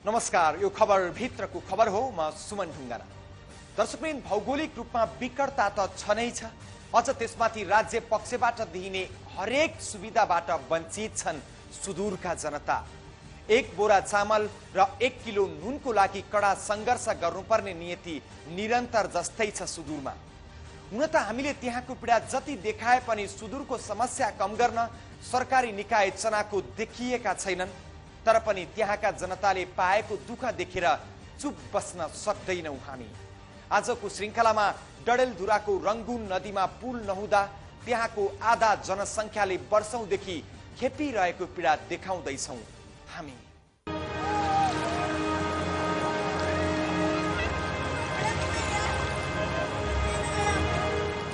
नमस्कार, यो खबर भित्रको खबर हो। म सुमन ढुङ्गाना। दर्शकबिन, भौगोलिक रूपमा विकटता त छ नै छ, अझ त्यसमाथि राज्य पक्षबाट दिइने हरेक सुविधाबाट वञ्चित छन् सुदूरका जनता। एक बोरा चामल र 1 किलो नुनको लागि कडा संघर्ष गर्नुपर्ने नियति निरन्तर जस्तै छ सुदूरमा। हुन त हामीले त्यहाँको पीडा जति देखाए पनि सुदूरको समस्या कम गर्न सरकारी निकाय चनाको देखिएका छैनन्। तर पनि त्यहाँका जनताले पाएको दुःख देखेर चुप बस्न सक्दैनौं हामी। आजको श्रृङ्खलामा डडेलधुराको रङ्गुन नदीमा पुल नहुँदा त्यहाँको आधा जनसङ्ख्याले वर्षौंदेखि खेपिरहेको पीडा देखाउँदैछौं हामी।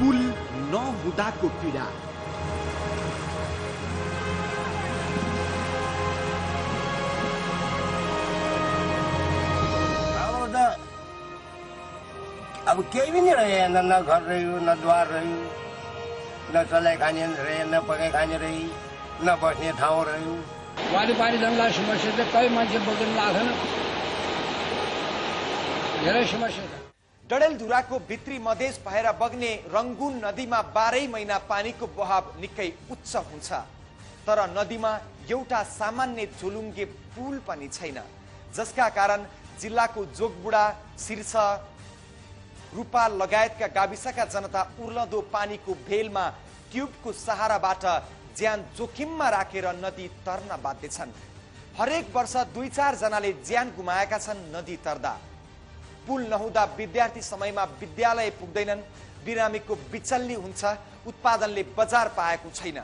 पुल नहुँदाको पीडा। अब केही पनि रहेन, न घर रह्यो, न द्वार रह्यो, न चलाइ खाने रहे, न पकाइ खाने रही, न बस्ने ठाउँ रह्यो। वारिपारि जनलाई समस्या चाहिँ कहीँ मान्छे बग्न लाग्दैन, धेरै समस्या छ। डडेलधुराको भित्री मधेस भएर बग्ने रङ्गुन नदीमा 12 महिना पानीको बहाव निकै उच्च हुन्छ। तर नदीमा एउटा सामान्य झोलुङ्गे पुल पनि छैन, जसका कारण जिल्लाको जोगबुढा, शीर्ष, रूपाल लगायतका गाविसका जनता उर्लदो पानीको भेलमा ट्युबको सहाराबाट ज्यान जोखिममा राखेर नदी तर्न बाध्य छन्। हरेक वर्ष 2-4 जनाले ज्यान गुमाएका छन् नदी तर्दा। पुल नहुँदा विद्यार्थी समयमा विद्यालय पुग्दैनन्, बिरामीको बिचल्ली हुन्छ, उत्पादनले बजार पाएको छैन।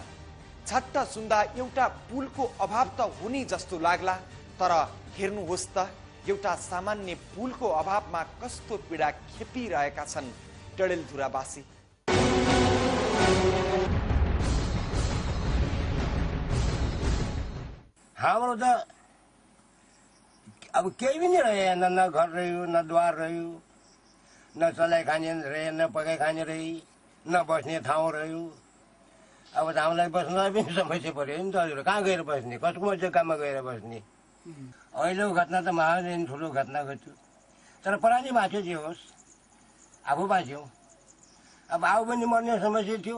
झट्ट सुन्दा एउटा पुलको अभाव त हुने जस्तो लाग्ला, तर हेर्नुहोस् त एउटा सामान्य पुलको अभावमा कस्तो पीडा खेपिरहेका छन् डडेलधुरावासी। हाम्रो त अब केही पनि रहेन, न घर रह्यो, न द्वार रह्यो, न चलाइ खाने रहे, न पकाइ खाने रही, न बस्ने ठाउँ रह्यो। अब त हामीलाई बस्नलाई पनि समस्या पर्यो नि त। हजुर कहाँ गएर बस्ने, कसको जग्गामा गएर बस्ने। अहिलेको घटना त महान ठुलो घटना घट्यो, तर परानी बाँच्यो जे होस्, आफू बाँच्यौँ। अब आऊ पनि मर्ने समस्या थियो।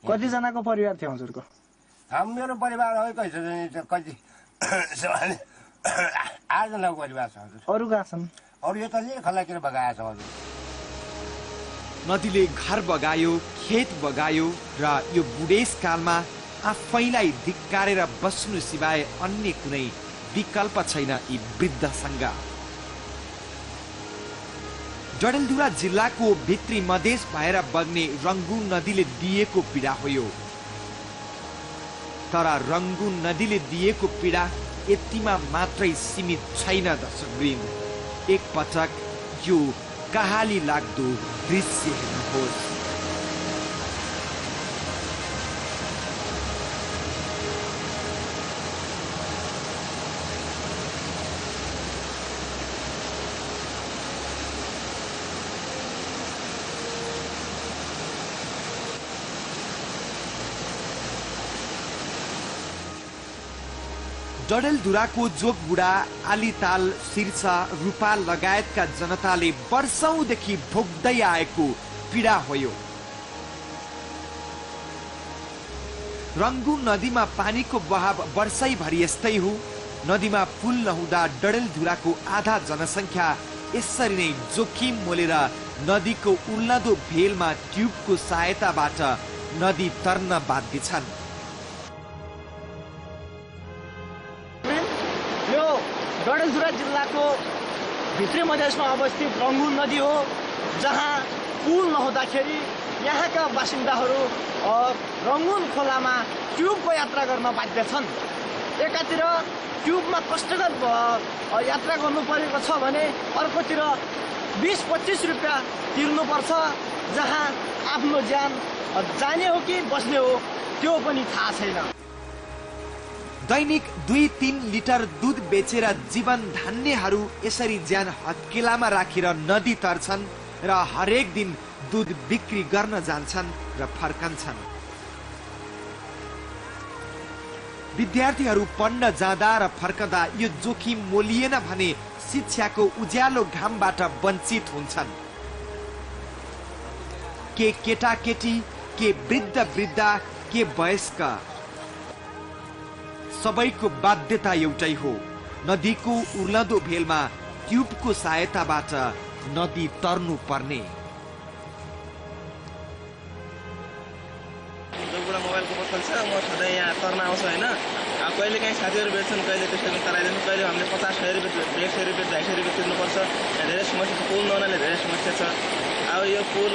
कतिजनाको परिवार थियो हजुरको? मेरो परिवार हो कति 8 जनाको परिवार छ हजुर। अरू कहाँ छन्? अरू यता खलाकेर बगाएछ हजुर। नदीले घर बगायो, खेत बगायो र यो बुढेसकालमा आफैलाई धिक्कारेर बस्नु सिवाय अन्य कुनै विकल्प छैन यी वृद्धसँग। डडेलधुरा जिल्लाको भित्री मधेस भएर बग्ने रङ्गुन नदीले दिएको पीडा हो यो। तर रङ्गुन नदीले दिएको पीडा यतिमा मात्रै सीमित छैन दर्शकवृन्द। एक पटक यो कहाली लाग्दो दृश्य हेर्नुहोस्। डडेलधुराको जोगबुढा, आलीताल, शीर्ष, रूपाल लगायतका जनताले वर्षौंदेखि भोग्दै आएको पीडा हो यो। रङ्गुन नदीमा पानीको बहाव वर्षैभरि यस्तै हो। नदीमा पुल नहुँदा डडेलधुराको आधा जनसङ्ख्या यसरी नै जोखिम मोलेर नदीको उल्लदो भेलमा ट्युबको सहायताबाट नदी तर्न बाध्य छन्। डडेलधुरा जिल्लाको भित्री मधेसमा अवस्थित रङ्गुन नदी हो, जहाँ पुल नहुँदाखेरि यहाँका बासिन्दाहरू रङ्गुन खोलामा ट्युबको यात्रा गर्न बाध्य छन्। एकातिर ट्युबमा कष्टकर यात्रा गर्नु परेको छ भने अर्कोतिर 20-25 रुपियाँ तिर्नुपर्छ, जहाँ आफ्नो ज्यान जाने हो कि बस्ने हो त्यो पनि थाहा छैन। दैनिक 2-3 लिटर दूध बेचेर जीवन धान्नेहरू यसरी ज्यान हत्केलामा राखेर नदी तर्छन् र हरेक दिन दूध बिक्री गर्न जान्छन् र फर्कन्छन्। विद्यार्थीहरू पढ्न जाँदा र फर्कदा यो जोखिम मोलिएन भने शिक्षाको उज्यालो घामबाट वञ्चित हुन्छन्। के केटाकेटी, के वृद्ध वृद्धा, के वयस्क, सबैको बाध्यता एउटै हो, नदीको उर्लदो भेलमा ट्युबको सहायताबाट नदी तर्नु पर्ने। मोबाइलको बोतल छ, म सधैँ यहाँ तर्न आउँछु होइन। कहिले काहीँ साथीहरू भेट्छन्, कहिले त्यसरी तराइदिनु, कहिले हामीले 50-100 रुपियाँ 100 रुपियाँ 250 रुपियाँ तिर्नुपर्छ। यहाँ धेरै समस्या छ, पुल नहुनाले धेरै समस्या छ। अब यो पुल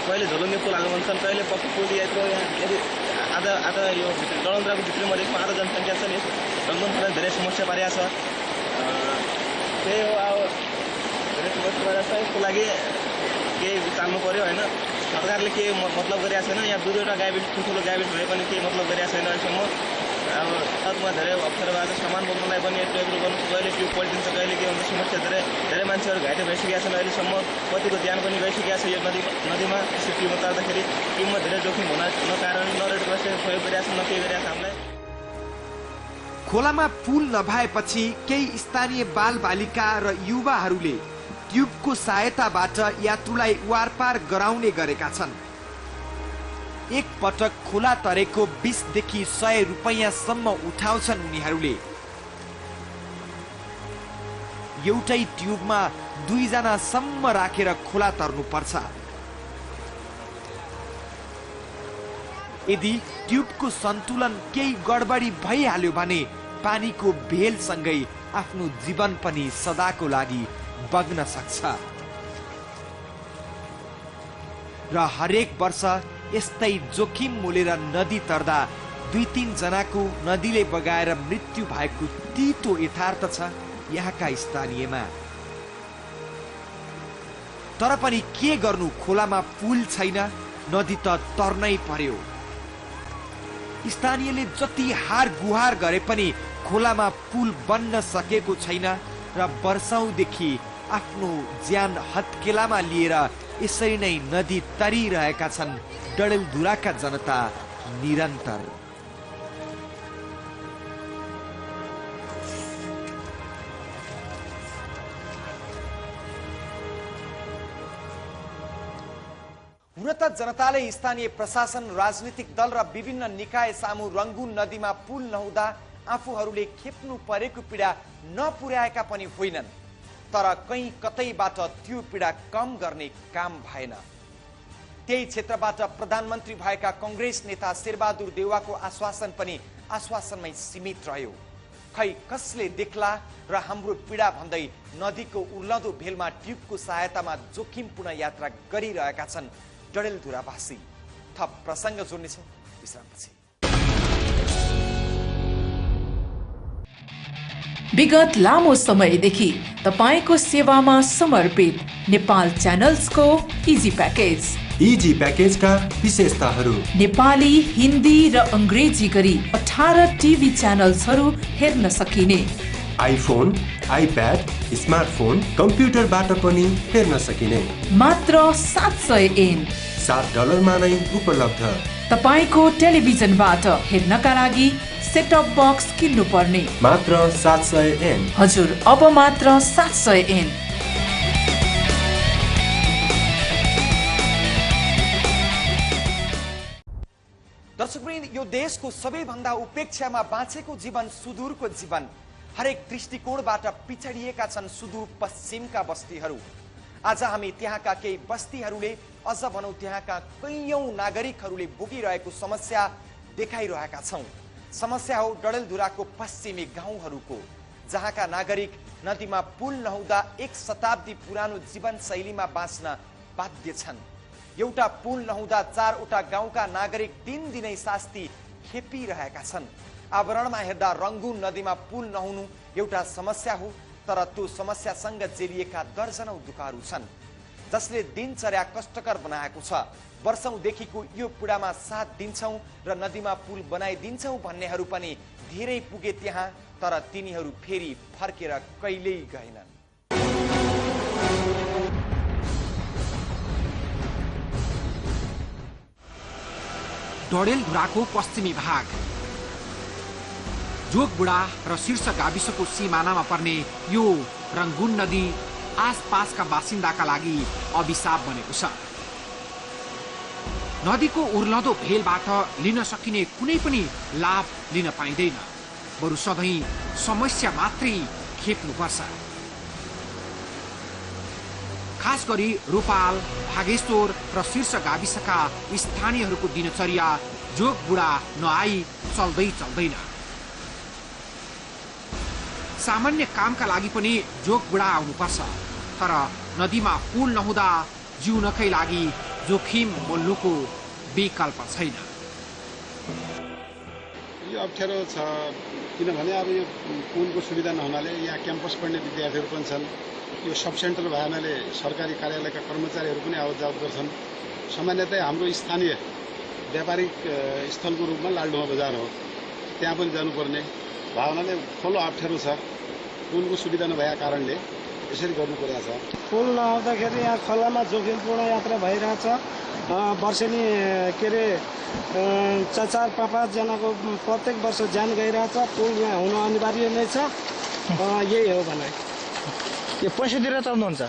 कहिले झोलुङ्गे पुल हाल्नु भन्छन्, कहिले पक्की पुल यत्रो यहाँ यदि आधा यो डडेलधुराको भित्री मधेसमा आधा जनसङ्ख्या छ नि, रङ्गुनलाई धेरै समस्या पारेको छ। त्यही हो, अब धेरै समस्या पारेको छ। यसको लागि केही चाल्नु पर्यो होइन। सरकारले के मतलब गरिरहेको छैन। यहाँ 2-2वटा गाविस, ठुल्ठुलो गाविस भए पनि केही मतलब गरिरहेको छैन अहिलेसम्म। अब सडकमा धेरै अप्ठ्यारो सामान बोक्नलाई पनि टोक्रो गर्नु, कहिले ट्युब पल्टिन्छ, कहिले के हुन्छ, समस्या धेरै मान्छेहरू घाइते भइसकेका छन्। अहिलेसम्म कतिको ज्यान पनि गइसकेको छ यो नदीमा। त्यसरी ट्युबमा तर्दाखेरि ट्युबमा धेरै जोखिम हुन कारण न रेड क्रसले सहयोग गरिरहेको छ, न केही गरिरहेको छ हामीलाई। खोलामा पुल नभएपछि केही स्थानीय बालबालिका र युवाहरूले ट्युबको सहायताबाट यात्रुलाई वारपार गराउने गरेका छन्। एक पटक खोला तरेको 20 देखि 100 रुपैयाँसम्म उठाउँछन् उनीहरूले। एउटै ट्युबमा 2 जनासम्म राखेर खोला तर्नु पर्छ। यदि ट्युबको सन्तुलन केही गडबडी भइहाल्यो भने पानीको भेलसँगै आफ्नो जीवन पनि सदाको लागि बग्न सक्छ। र हरेक वर्ष यस्तै जोखिम मोलेर नदी तर्दा 2-3 जनाको नदीले बगाएर मृत्यु भएको तीतो यथार्थ छ यहाँका स्थानीयमा। तर पनि के गर्नु, खोलामा पुल छैन, नदी त तर्नै पर्यो। स्थानीयले जति हार गुहार गरे पनि खोलामा पुल बन्न सकेको छैन र वर्षौंदेखि आफ्नो ज्यान हत्केलामा लिएर यसरी नै नदी तरिरहेका छन् डडेलधुराका जनता निरन्तर। हुन त जनताले स्थानीय प्रशासन, राजनीतिक दल र विभिन्न निकाय सामु रङ्गुन नदीमा पुल नहुँदा आफूहरूले खेप्नु परेको पीडा नपुर्याएका पनि होइनन्। तर कहीँ कतैबाट त्यो पीडा कम गर्ने काम भएन। त्यही क्षेत्रबाट प्रधानमन्त्री भएका कांग्रेस नेता शेरबहादुर देउवाको आश्वासन पनि आश्वासनमै सीमित रह्यो। खै कसले देख्ला र हाम्रो पीडा भन्दै नदीको उर्लदो भेलमा ट्युबको सहायतामा जोखिमपूर्ण यात्रा गरिरहेका छन् डडेलधुरावासी। थप प्रसङ्ग जोड्नेछौँ विश्रामपछि। विगत लामो समयदेखि तपाईको सेवामा समर्पित नेपाल च्यानल्सको इजी प्याकेज। इजी प्याकेजका विशेषताहरू: नेपाली, हिन्दी र अंग्रेजी गरी 18 टिभी च्यानल्सहरू हेर्न सकिने, आइफोन, आइप्याड, स्मार्टफोन, कम्प्युटरबाट पनि हेर्न सकिने, मात्र 700 एन $7 नै उपलब्ध। तपाईको टेलिभिजनबाट हेर्नका लागि सेटअप बक्स किन्नु पर्ने, मात्र 700 एन। हजुर, अब मात्र 700 एन। दर्शकवृन्द, यो देशको सबैभन्दा उपेक्षामा बाँचेको जीवन सुदूरको जीवन। हरेक दृष्टिकोणबाट पिछडिएका छन् सुदूर पश्चिमका बस्तीहरू। आज हामी त्यहाँका केही बस्तीहरूले, अझ भनौँ त्यहाँका कैयौं नागरिकहरूले भोगिरहेको समस्या देखाइरहेका छौं। समस्या हो डडेलधुराको पश्चिमी गाउँहरूको, जहाँका नागरिक नदीमा पुल नहुँदा 1 शताब्दी पुरानो जीवनशैलीमा बाँच्न बाध्य छन्। एउटा पुल नहुँदा 4वटा गाउँका नागरिक दिनदिनै शास्ति खेपिरहेका छन्। आवरणमा हेर्दा रङ्गुन नदीमा पुल नहुनु एउटा समस्या हो, तर त्यो समस्यासँग जेलिएका दर्जनौं दुःखहरू छन्, जसले दिनचर्या कष्टकर बनाएको छ। वर्षौंदेखिको यो पीडामा साथ दिन्छौं र नदीमा पुल बनाइदिन्छौं भन्नेहरू पनि धेरै पुगे त्यहाँ, तर तिनीहरू फेरि फर्केर कहिल्यै गएनन्। डडेलधुराको पश्चिमी भाग जोगबुढा र शीर्ष गाविसको सिमानामा पर्ने यो रंगून नदी आसपासका बासिन्दाका लागि अभिशाप बनेको छ। नदीको उर्लदो भेलबाट लिन सकिने कुनै पनि लाभ लिन पाइँदैन, बरु सधैँ समस्या मात्रै खेप्नुपर्छ। खास गरी रूपाल, भागेश्वर र शीर्ष गाविसका स्थानीयहरूको दिनचर्या जोगबुढा नआई चल्दैन। सामान्य कामका लागि पनि जोगबुढा आउनुपर्छ, तर नदीमा पुल नहुँदा जिउनकै लागि जोखिम मोल्नुको विकल्प छैन। यो अप्ठ्यारो छ, किनभने अब यो पुलको सुविधा नहुनाले यहाँ क्याम्पस पढ्ने विद्यार्थीहरू पनि छन्। यो सब सेन्टर भएनाले सरकारी कार्यालयका कर्मचारीहरू पनि आवत जावत गर्छन्। सामान्यतया हाम्रो स्थानीय व्यापारिक स्थलको रूपमा लालडुमा बजार हो, त्यहाँ पनि जानुपर्ने भावनाले ठुलो अप्ठ्यारो छ। पुलको सुविधा नभएका कारणले यसरी गर्नु परेको छ। पुल नआउँदाखेरि यहाँ खोलामा जोखिमपूर्ण यात्रा भइरहेछ। वर्षेनी के अरे 4-5 जनाको प्रत्येक वर्ष ज्यान गइरहेछ। पुल यहाँ हुन अनिवार्य नै छ। यही हो भने यो पैसा तिरेर चल्नुहुन्छ?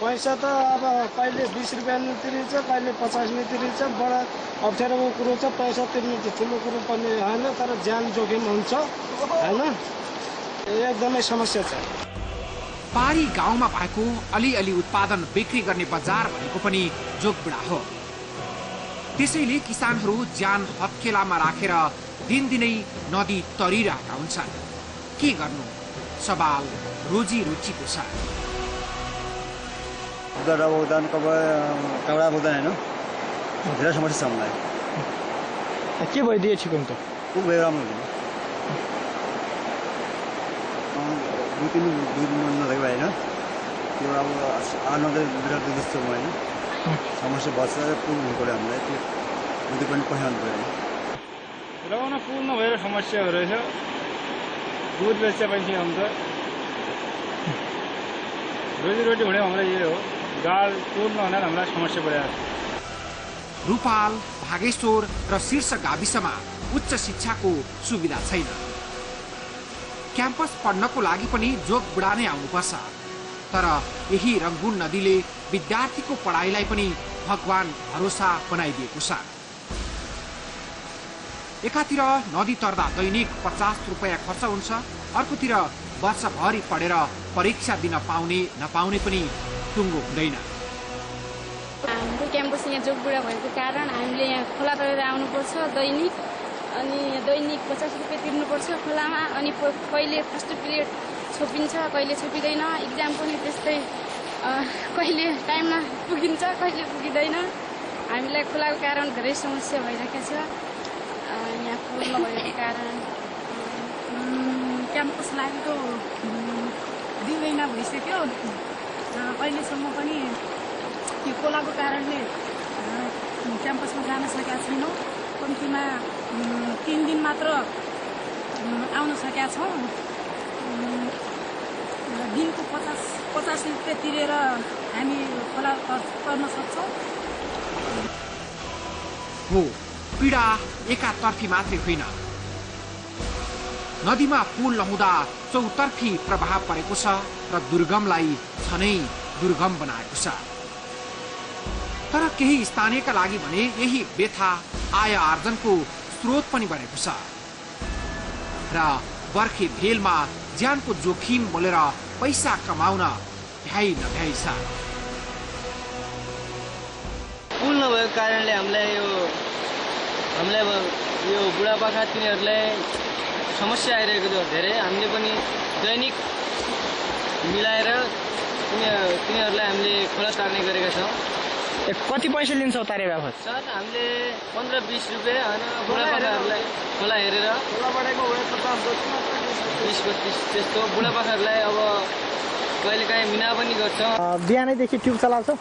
पैसा त अब कहिले 20 रुपियाँ तिरिन्छ, कहिले 50 नै तिरिन्छ। बडा अप्ठ्यारोको कुरो छ। पैसा तिर्नु त ठुलो कुरो पनि होइन, तर ज्यान जोखिम हुन्छ होइन, एकदमै समस्या छ। पारी गाउँमा भएको अलिअलि उत्पादन बिक्री गर्ने बजार भनेको पनि जोगबुढा हो। त्यसैले किसानहरू ज्यान हत्केलामा राखेर दिनदिनै नदी तरिरहेका हुन्छन्। के गर्नु, सवाल रोजी रुचिको छ। कपडा भुक्तान होइन, धेरै समस्या छ हामीलाई। के भइदिए ठिक हुन्छ? पुल भयो राम्रो हुन्छ। 2-3 दिन नभएको होइन, त्यो अब 8-9 दिन जस्तो होइन समस्या बस्छ। पुल हुनु पऱ्यो हामीलाई, त्यो नदी पनि पठाउनु पऱ्यो। लगाउन पुल नभएर समस्या रहेछ। दुध बेच्दा पैसा हुन्छ, रोजीरोटी हुने हामीलाई यही हो। गाड पुल नहुनाले हामीलाई समस्या परेको छ। रूपाल, भागेश्वर र शीर्ष गाविसमा उच्च शिक्षाको सुविधा छैन। क्याम्पस पढ्नको लागि पनि जोगबुढा नै आउनुपर्छ, तर यही रंगून नदीले विद्यार्थीको पढाइलाई पनि भगवान भरोसा बनाइदिएको छ। एकातिर नदी तर्दा दैनिक 50 रुपियाँ खर्च हुन्छ, अर्कोतिर वर्षभरि पढेर परीक्षा दिन पाउने नपाउने पनि टुङ्गो हुँदैन। हाम्रो क्याम्पस यहाँ जोगबुढा भएको कारण हामीले यहाँ खोला तरेर आउनुपर्छ दैनिक, अनि दैनिक 50 रुपियाँ तिर्नुपर्छ खोलामा। अनि कहिले फर्स्ट पिरियड छोपिन्छ, कहिले छोपिँदैन। इक्जाम पनि त्यस्तै, कहिले टाइममा पुगिन्छ, कहिले पुगिँदैन। हामीलाई खोलाको कारण धेरै समस्या भइरहेको छ। यहाँ पुल नभएको कारण क्याम्पस लागेको 2 महिना भइसक्यो। अहिलेसम्म पनि यो खोलाको कारणले क्याम्पसमा जान सकेका छैनौँ। कम्तीमा 3 दिन मात्र आउन सकेका छौँ। दिनको 50 रुपियाँ तिरेर हामी खोला तर्न सक्छौँ। हो, पीडा एकातर्फी मात्रै होइन। नदीमा पुल नहुँदा चौतर्फी प्रभाव परेको छ र दुर्गमलाई झनै दुर्गम बनाएको छ। तर केही स्थानीयका लागि भने यही व्यथा आय आर्जनको स्रोत पनि बनेको छ र बर्खे भेलमा ज्यानको जोखिम मोलेर पैसा कमाउन भ्याइ नभ्याइ छ। पुल नभएको कारणले हामीलाई यो बुढापाका तिनीहरूलाई समस्या आइरहेको थियो धेरै। हामीले पनि दैनिक मिलाएर तिनीहरूलाई हामीले खोला तार्ने गरेका छौँ। कति पैसा लिन्छौ तारे बापत? सर हामीले 15-20 रुपियाँ होइन बुढापाकाहरूलाई खोला हेरेर 20-25 त्यस्तो। बुढापाकाहरूलाई अब कहिलेकाहीँ मिना पनि गर्छौँ। बिहानैदेखि ट्युब चलाउँछौ?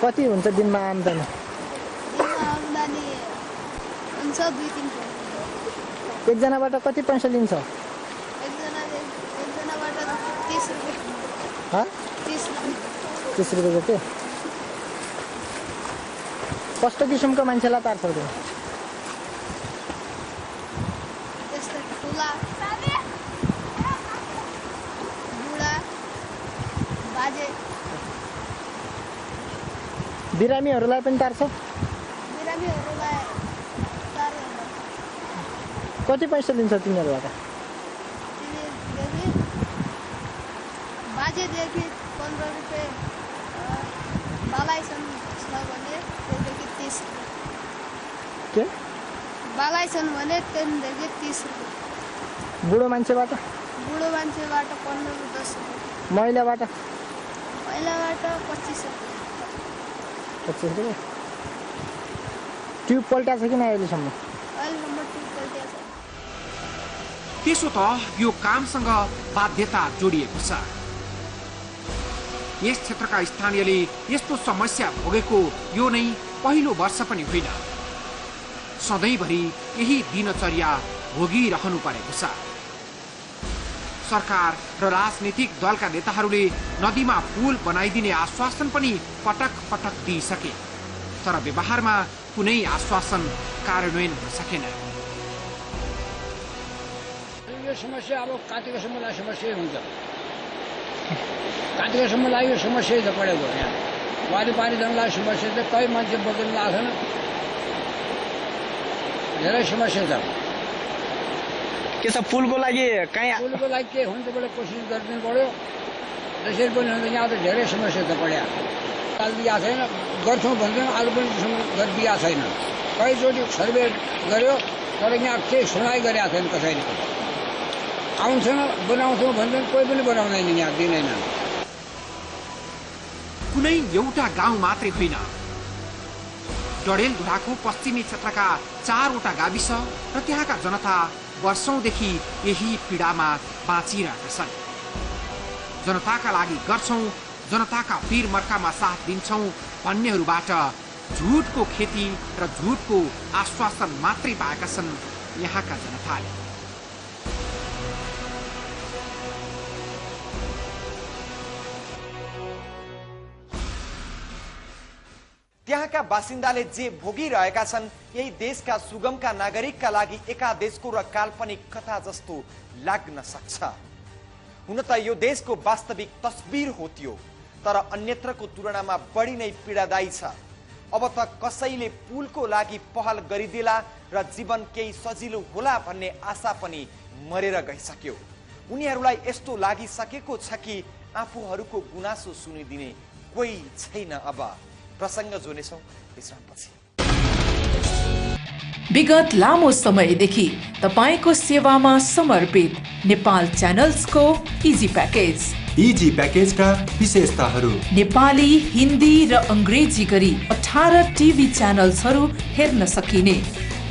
कति हुन्छ दिनमा आम्दानी? हुन्छ 2-3। एकजनाबाट कति पैसा लिन्छौ? एकजनाबाट 30 रुपियाँ। 30 रुपियाँ जति? कस्तो किसिमको मान्छेलाई तार्छौ? बुढा बाजे बिरामीहरूलाई पनि टार्छ। बिरामीहरूलाई कति पैसा लिन्छ तिनीहरूबाट? बाजेदेखि 15 रुपियाँ, बालाइसन छ भने त्यसदेखि 30 रुपियाँ। के बालाइसन भने त्यसदेखि 30 रुपियाँ। बुढो मान्छेबाट? बुढो मान्छेबाट 15 रुपियाँ 10 रुपियाँ। महिलाबाट? महिलाबाट 25 रुपियाँ। 25 रुपियाँ। ट्युब पल्टाएको छ कि नै अहिलेसम्म? अहिलेसम्म ट्युब पल्टिएको छ। त्यसो त यो कामसँग बाध्यता जोडिएको छ। यस क्षेत्रका स्थानीयले यस्तो समस्या भोगेको यो नै पहिलो वर्ष पनि होइन। सधैँभरि यही दिनचर्या भोगिरहनु परेको छ। सरकार र राजनीतिक दलका नेताहरूले नदीमा पुल बनाइदिने आश्वासन पनि पटक पटक दिइसके, तर व्यवहारमा कुनै आश्वासन कार्यान्वयन हुन सकेन। यो समस्या अब कार्तिकसम्मलाई समस्या हुन्छ। कार्तिकसम्मलाई यो समस्या त परेको यहाँ वारीपारीजनलाई समस्या चाहिँ कहीँ मान्छे बगेर लाग्दैन। धेरै समस्या छ। के छ पुलको लागि कहीँ? पुलको लागि के हुन्छ बडो कोसिस गरिदिनु पर्यो। त्यसरी पनि हुन्छ। यहाँ त धेरै समस्या त पड्या। काल दिएको छैन, गर्छौँ भन्दैन, आज पनि गरिदिएको छैन। कहीचोटि सर्वे गर्यो तर यहाँ केही सुनाइ गरेका छैन कसैले। आउँछन् बनाउँछौँ भन्छन्, कोही पनि बनाउँदैन, यहाँ दिँदैन। कुनै एउटा गाउँ मात्रै होइन, डडेलधुराको पश्चिमी क्षेत्रका 4वटा गाविस र त्यहाँका जनता वर्षौंदेखि यही पीडामा बाँचिरहेका छन्। जनताका लागि गर्छौं, जनताका पीर मर्कामा साथ दिन्छौं भन्नेहरूबाट झुटको खेती र झुटको आश्वासन मात्रै पाएका छन् यहाँका जनताले। त्यहाँका बासिन्दाले जे भोगिरहेका छन् यही देशका सुगमका नागरिकका लागि एकादेशको र काल्पनिक कथा जस्तो लाग्न सक्छ। हुन त यो देशको वास्तविक तस्बिर हो त्यो, तर अन्यत्रको तुलनामा बढी नै पीडादायी छ। अब त कसैले पुलको लागि पहल गरिदेला र जीवन केही सजिलो होला भन्ने आशा पनि मरेर गइसक्यो। उनीहरूलाई यस्तो लागिसकेको छ कि आफूहरूको गुनासो सुनिदिने कोही छैन। अब प्रसंग जोड्नेछौं विश्रामपछि। विगत लामो समयदेखि तपाईको सेवामा समर्पित नेपाल च्यानल्सको इजी प्याकेज। इजी प्याकेजका विशेषताहरू: नेपाली, हिन्दी र अंग्रेजी गरी 18 टिभी च्यानल्सहरू हेर्न सकिने,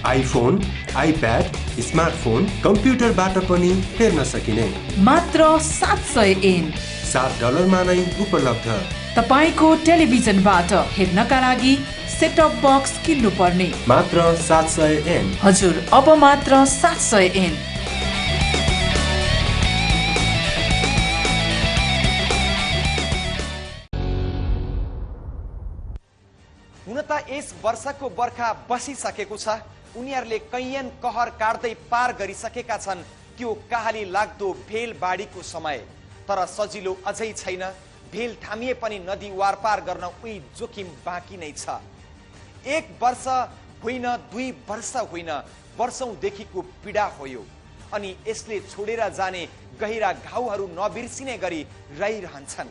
आइफोन, आइप्याड, स्मार्टफोन, कम्प्युटरबाट पनि हेर्न सकिने, मात्र 700 एन $7 नै उपलब्ध। तपाईको टेलिभिजनबाट हेर्नका लागि सेटअप बक्स किन्नु पर्ने, मात्र 700 एन। हजुर, अब मात्र 700 एन। हुन त यस वर्षको बर्खा बसिसकेको छ। उनीहरूले कैयन कहर काट्दै पार गरिसकेका छन् त्यो कहाली लाग्दो भेल बाढीको समय। तर सजिलो अझै छैन। भेल थामिए पनि नदी वारपार गर्न उही जोखिम बाँकी नै छ। 1 वर्ष होइन, 2 वर्ष होइन, वर्षौंदेखिको पीडा हो यो। अनि यसले छोडेर जाने गहिरा घाउहरू नबिर्सिने गरी रहिरहन्छन्।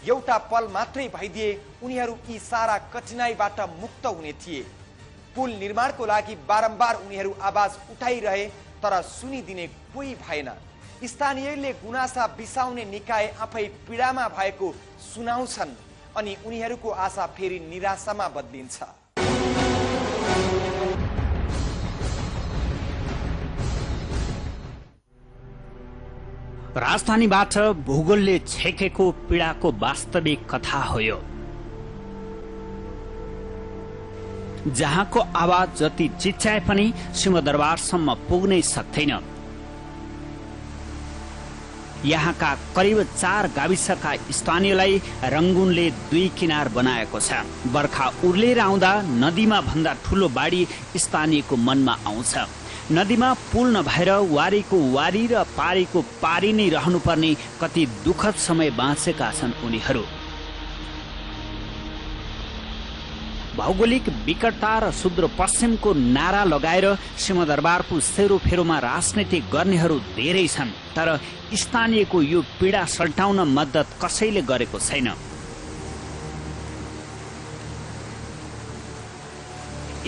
एउटा पल मात्रै भइदिए उनीहरू यी सारा कठिनाइबाट मुक्त हुने थिए। पुल निर्माणको लागि बारम्बार उनीहरू आवाज उठाइरहे, तर सुनिदिने कोही भएन। स्थानीयले गुनासा बिसाउने निकाय आफै पीडामा भएको सुनाउँछन् अनि उनीहरूको आशा फेरि निराशामा बदलिन्छ। राजधानीबाट भूगोलले छेकेको पीडाको वास्तविक कथा हो यो, जहाँको आवाज जति चिच्चाए पनि सिंहदरबारसम्म पुग्नै सक्दैन। यहाँका करिब 4 गाविसका स्थानीयलाई रंगुनले 2 किनार बनाएको छ। बर्खा उर्लेर आउँदा नदीमा भन्दा ठूलो बाढी स्थानीयको मनमा आउँछ। नदीमा पुल नभएर वारीको वारी र पारीको पारी नै रहनुपर्ने कति दुःखद समय बाँचेका छन् उनीहरू। भौगोलिक विकटता र सुदूरपश्चिमको नारा लगाएर सिंहदरबारको सेरोफेरोमा राजनीति गर्नेहरू धेरै छन्, तर स्थानीयको यो पीडा सल्टाउन मद्दत कसैले गरेको छैन।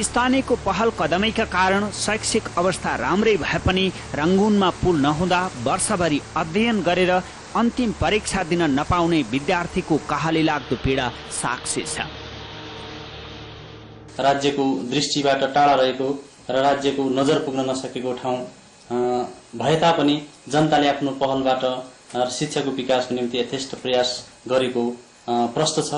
स्थानीयको पहल कदमीका कारण शैक्षिक अवस्था राम्रै भए पनि रंगूनमा पुल नहुँदा वर्षभरि अध्ययन गरेर अन्तिम परीक्षा दिन नपाउने विद्यार्थीको कहाली लाग्दो पीडा साक्षी छ। राज्यको दृष्टिबाट टाढा रहेको र राज्यको नजर पुग्न नसकेको ठाउँ भए तापनि जनताले आफ्नो पहलबाट शिक्षाको विकासको निम्ति यथेष्ट प्रयास गरेको प्रष्ट छ।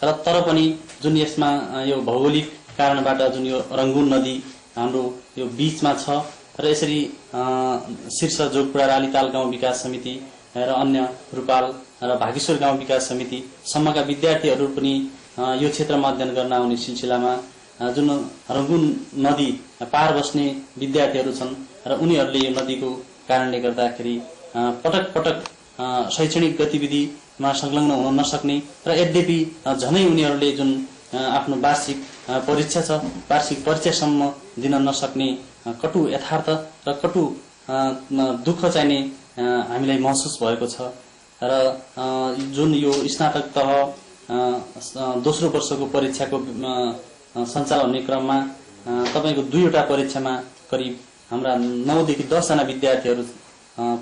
र तर पनि जुन यसमा यो भौगोलिक कारणबाट जुन यो रंगून नदी हाम्रो यो बीचमा छ र यसरी शीर्ष जोगपुरा रालीताल गाउँ विकास समिति र अन्य रूपाल र भागेश्वर गाउँ विकास समिति सम्मका विद्यार्थीहरू पनि यो क्षेत्रमा अध्ययन गर्न आउने सिलसिलामा जुन रंगून नदी पार बस्ने विद्यार्थीहरू छन् र उनीहरूले यो नदीको कारणले गर्दाखेरि पटक पटक शैक्षणिक गतिविधिमा संलग्न हुन नसक्ने र यद्यपि झनै उनीहरूले जुन आफ्नो वार्षिक परीक्षा छ वार्षिक परीक्षासम्म दिन नसक्ने कटु यथार्थ र कटु दुःख चाहिने हामीलाई महसुस भएको छ। र जुन यो स्नातक तह दोस्रो वर्षको परीक्षाको सञ्चालन हुने क्रममा तपाईको 2वटा परीक्षामा करिब हाम्रा 9 देखि 10 जना विद्यार्थीहरू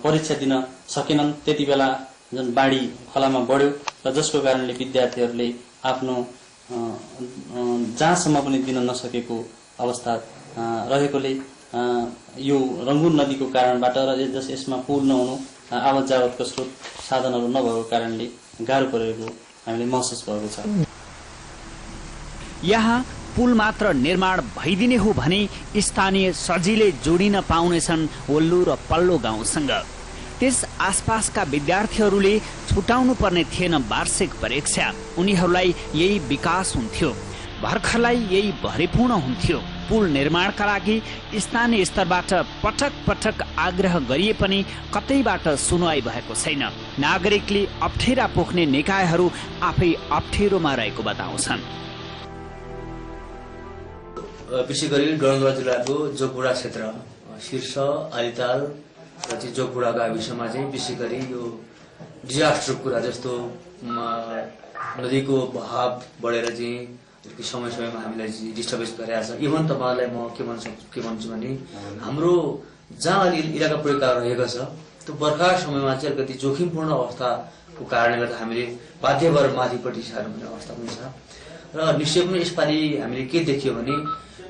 परीक्षा दिन सकेनन्। त्यति बेला जुन बाढी खोलामा बढ्यो र जसको कारणले विद्यार्थीहरूले आफ्नो जहाँसम्म पनि दिन नसकेको अवस्था रहेकोले यो रंगून नदीको कारणबाट र यसमा पुल नहुनु आवत जावतको स्रोत साधनहरू नभएको कारणले गाह्रो परेको हामीले महसुस भएको छ। यहाँ पुल मात्र निर्माण भइदिने हो भने स्थानीय सजिलै जोडिन पाउनेछन् वल्लु र पल्लो गाउँसँग। त्यस आसपासका विद्यार्थीहरूले छुटाउनु पर्ने थिएन वार्षिक परीक्षा, उनीहरूलाई यही विकास हुन्थ्यो, भर्खरलाई यही भरिपूर्ण हुन्थ्यो। पुल निर्माणका लागि स्थानीय स्तरबाट पटक पटक आग्रह गरिए पनि कतैबाट सुनवाई भएको छैन। नागरिकले अप्ठेरा पोख्ने निकायहरू आफै अप्ठेरोमा रहेको बताउँछन्। विशेष गरी डडेलधुरा जिल्लाको जोगपुरा क्षेत्र शीर्ष आलिताल र जोगपुरा गाविसमा चाहिँ विशेष गरी यो डिजास्टरको कुरा जस्तो नदीको बहाव बढेर चाहिँ समय समयमा हामीलाई डिस्टर्बेन्स गरिरहेको छ। इभन तपाईँहरूलाई म के भन्छु भने हाम्रो जहाँ अलि इलाका प्रयोगका रहेको छ त्यो बर्खा समयमा चाहिँ अलिकति जोखिमपूर्ण अवस्थाको कारणले गर्दा हामीले बाध्य भएर माथिपट्टि सार्नुपर्ने अवस्था पनि छ। र निश्चय पनि यसपालि हामीले के देखियो भने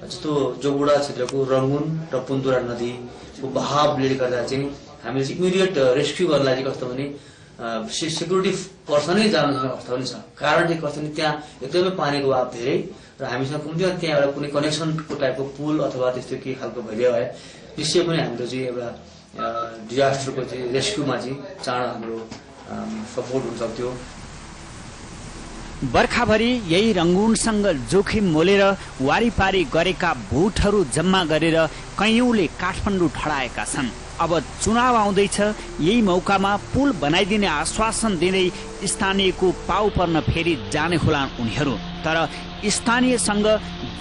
जस्तो जोगबुढा क्षेत्रको रंगून र पुनतुरा नदीको बहावले गर्दा चाहिँ हामीले इमिडिएट रेस्क्यु गर्नलाई चाहिँ कस्तो भने सेक्युरिटी पर्सनै जानु सक्ने अवस्था पनि छ। कारण चाहिँ कस्तो भने त्यहाँ एकदमै पानीको बहाव धेरै र हामीसँग कुनै त्यहाँ एउटा कुनै कनेक्सनको टाइपको पुल अथवा त्यस्तो के खालको भइदियो भए निश्चय पनि हाम्रो चाहिँ एउटा डिजास्टरको चाहिँ रेस्क्युमा चाहिँ चाँडो हाम्रो सपोर्ट हुन सक्थ्यो। बर्खाभरि यही रंगूनसँग जोखिम मोलेर वारीपारी गरेका भोटहरू जम्मा गरेर कैयौंले काठमाडौँ ठडाएका छन्। अब चुनाव आउँदैछ, यही मौकामा पुल बनाइदिने आश्वासन दिँदै स्थानीयको पाउ पर्न फेरि जाने होलान् उनीहरू। तर स्थानीयसँग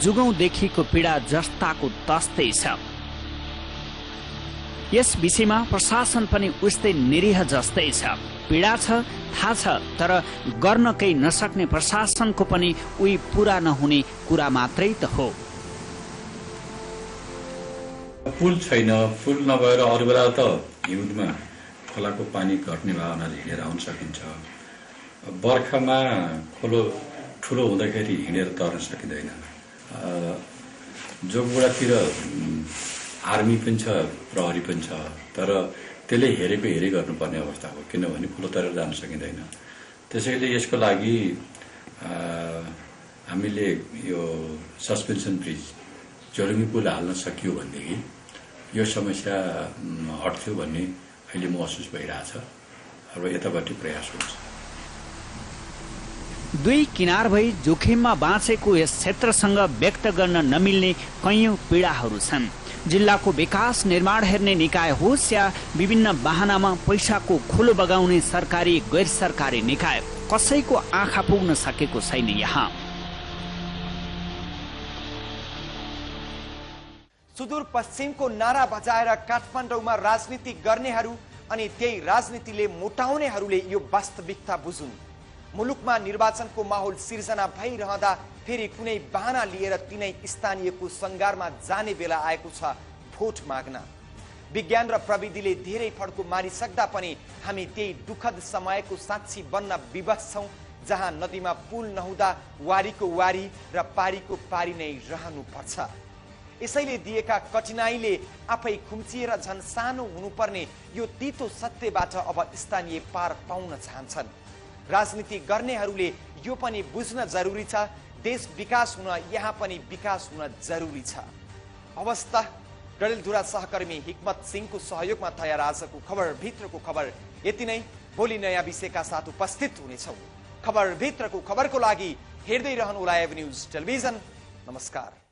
जुगौंदेखिको पीडा जस्ताको तस्तै छ। यस विषयमा प्रशासन पनि उस्तै निरीह जस्तै छ। पीडा छ थाहा छ, तर गर्न केही नसक्ने प्रशासनको पनि उही पूरा नहुने कुरा मात्रै त हो। पुल छैन, पुल नभएर अरू बेला त हिउँदमा खोलाको पानी घट्ने भावनाले हिँडेर आउन सकिन्छ। बर्खामा खोलो ठुलो हुँदाखेरि हिँडेर तर्न सकिँदैन। जोगबुढातिर आर्मी पनि छ, प्रहरी पनि छ, तर त्यसले हेरेको हेरे गर्नुपर्ने अवस्था हो, किनभने खोलो तरेर जान सकिँदैन। त्यसैले यसको लागि हामीले यो सस्पेन्सन ब्रिज जोलुङ्गी पुल हाल्न सकियो भनेदेखि यो समस्या हट्थ्यो भन्ने अहिले महसुस भइरहेछ। अब यतापट्टि प्रयास हुन्छ। दुई किनार भई जोखिममा बाँचेको यस क्षेत्रसँग व्यक्त गर्न नमिल्ने कैयौं पीडाहरू छन्। जिल्लाको विकास निर्माण हेर्ने निकाय होस् या विभिन्न बहानामा पैसाको खोलो बगाउने सरकारी गैर सरकारी निकाय, कसैको आँखा पुग्न सकेको छैन। यहाँ सुदूरपश्चिमको नारा बजाएर काठमाडौँमा राजनीति गर्नेहरू अनि त्यही राजनीतिले मोटाउनेहरूले यो वास्तविकता बुझुन्। मुलुकमा निर्वाचनको माहौल सिर्जना भइरहँदा फेरि कुनै बहाना लिएर तिनै स्थानीयको सङ्घारमा जाने बेला आएको छ भोट माग्न। विज्ञान र प्रविधिले धेरै फड्को मारिसक्दा पनि हामी त्यही दुःखद समयको साक्षी बन्न विवश छौँ, जहाँ नदीमा पुल नहुँदा वारीको वारी र पारीको पारी नै रहनुपर्छ। यसैले दिएका कठिनाइले आफै खुम्चिएर झन् सानो हुनुपर्ने यो तीतो सत्यबाट अब स्थानीय पार पाउन चाहन्छन्। राजनीति गर्नेहरूले यो पनि बुझ्न जरुरी छ, देश विकास हुन यहाँ पनि विकास हुन जरुरी छ। अवस्था डडेलधुरा सहकर्मी हिक्मत सिंहको सहयोगमा तयार आजको खबर भित्रको खबर यति नै। भोलि नयाँ विषयका साथ उपस्थित हुनेछौँ। खबर भित्रको खबरको लागि हेर्दै रहनुहोला एभ न्यूज टेलिभिजन। नमस्कार।